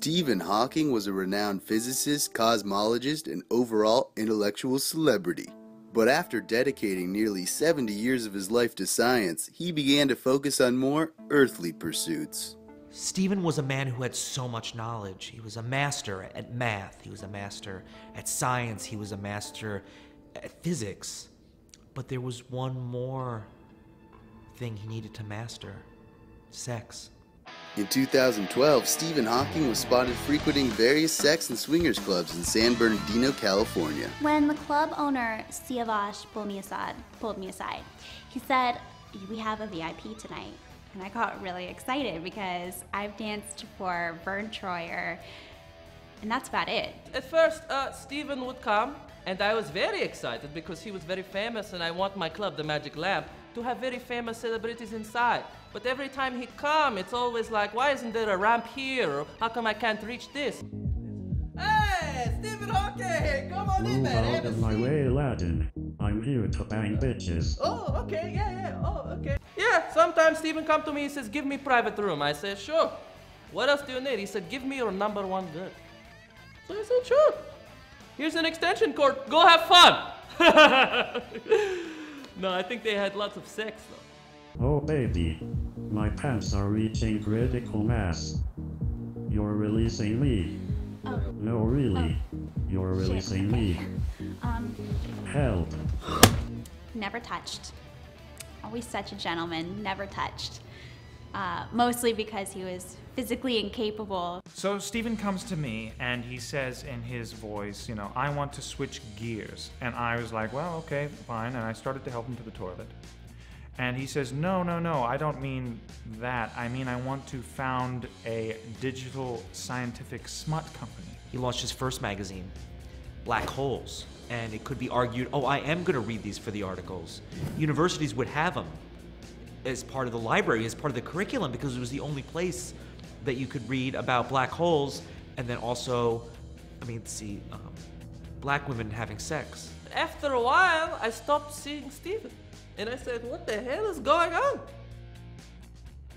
Stephen Hawking was a renowned physicist, cosmologist, and overall intellectual celebrity. But after dedicating nearly 70 years of his life to science, he began to focus on more earthly pursuits. Stephen was a man who had so much knowledge. He was a master at math, he was a master at science, he was a master at physics. But there was one more thing he needed to master: sex. In 2012, Stephen Hawking was spotted frequenting various sex and swingers clubs in San Bernardino, California. When the club owner, Siavash, pulled me aside, he said, "We have a VIP tonight." And I got really excited because I've danced for Vern Troyer, and that's about it. At first, Stephen would come, and I was very excited because he was very famous, and I want my club, the Magic Lamp, to have very famous celebrities inside. But every time he'd come, it's always like, why isn't there a ramp here? Or how come I can't reach this? Hey, Stephen Hawking! Come on in, man. Move out of my way, Aladdin. I'm here to bang bitches. Oh, okay, yeah, oh, okay. Yeah, sometimes Stephen come to me, he says, give me private room. I say, sure. What else do you need? He said, give me your number one good. So I said, sure. Here's an extension cord. Go have fun. No, I think they had lots of sex, though. Oh, baby. My pants are reaching critical mass. You're releasing me. Oh. No, really. You're releasing me. Help. Never touched. Always such a gentleman, never touched. Mostly because he was physically incapable. So Stephen comes to me and he says in his voice, you know, I want to switch gears. And I was like, well, okay, fine. And I started to help him to the toilet. And he says, no, I don't mean that. I mean, I want to found a digital scientific smut company. He launched his first magazine, Black Holes, and it could be argued, oh, I am going to read these for the articles. Universities would have them as part of the library, as part of the curriculum, because it was the only place that you could read about black holes, and then also, black women having sex. After a while, I stopped seeing Stephen. And I said, what the hell is going on?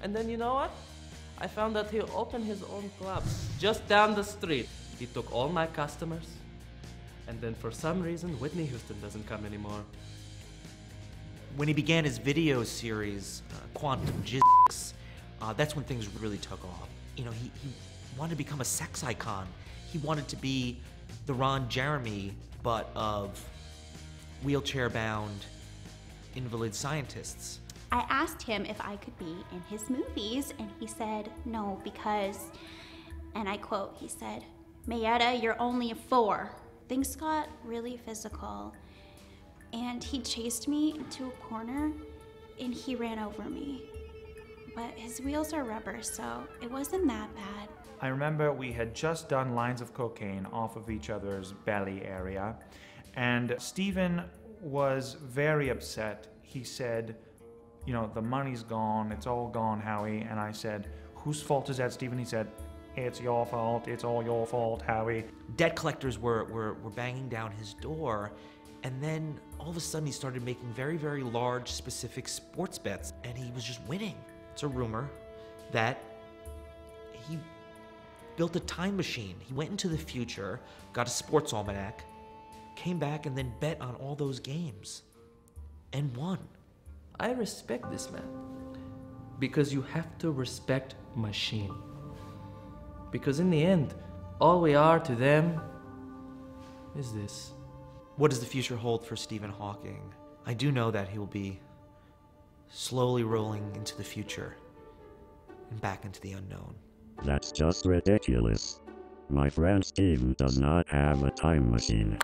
And then you know what? I found that he opened his own club just down the street. He took all my customers. And then for some reason, Whitney Houston doesn't come anymore. When he began his video series, Quantum Jizz, that's when things really took off. You know, he wanted to become a sex icon. He wanted to be the Ron Jeremy, but of wheelchair-bound invalid scientists. I asked him if I could be in his movies, and he said no because, and I quote, he said, "Mayetta, you're only a 4. Things got really physical, and he chased me into a corner, and he ran over me. But his wheels are rubber, so it wasn't that bad." I remember we had just done lines of cocaine off of each other's belly area, and Stephen was very upset. He said, you know, the money's gone, it's all gone, Howie. And I said, whose fault is that, Stephen? He said, it's your fault, it's all your fault, Howie. Debt collectors were banging down his door, and then all of a sudden he started making very, very large specific sports bets, and he was just winning. It's a rumor that he built a time machine. He went into the future, got a sports almanac, came back and then bet on all those games and won. I respect this man because you have to respect machine. Because in the end, all we are to them is this. What does the future hold for Stephen Hawking? I do know that he will be slowly rolling into the future and back into the unknown. That's just ridiculous. My friend Stephen does not have a time machine.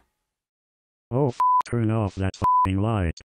Oh, turn off that f***ing light.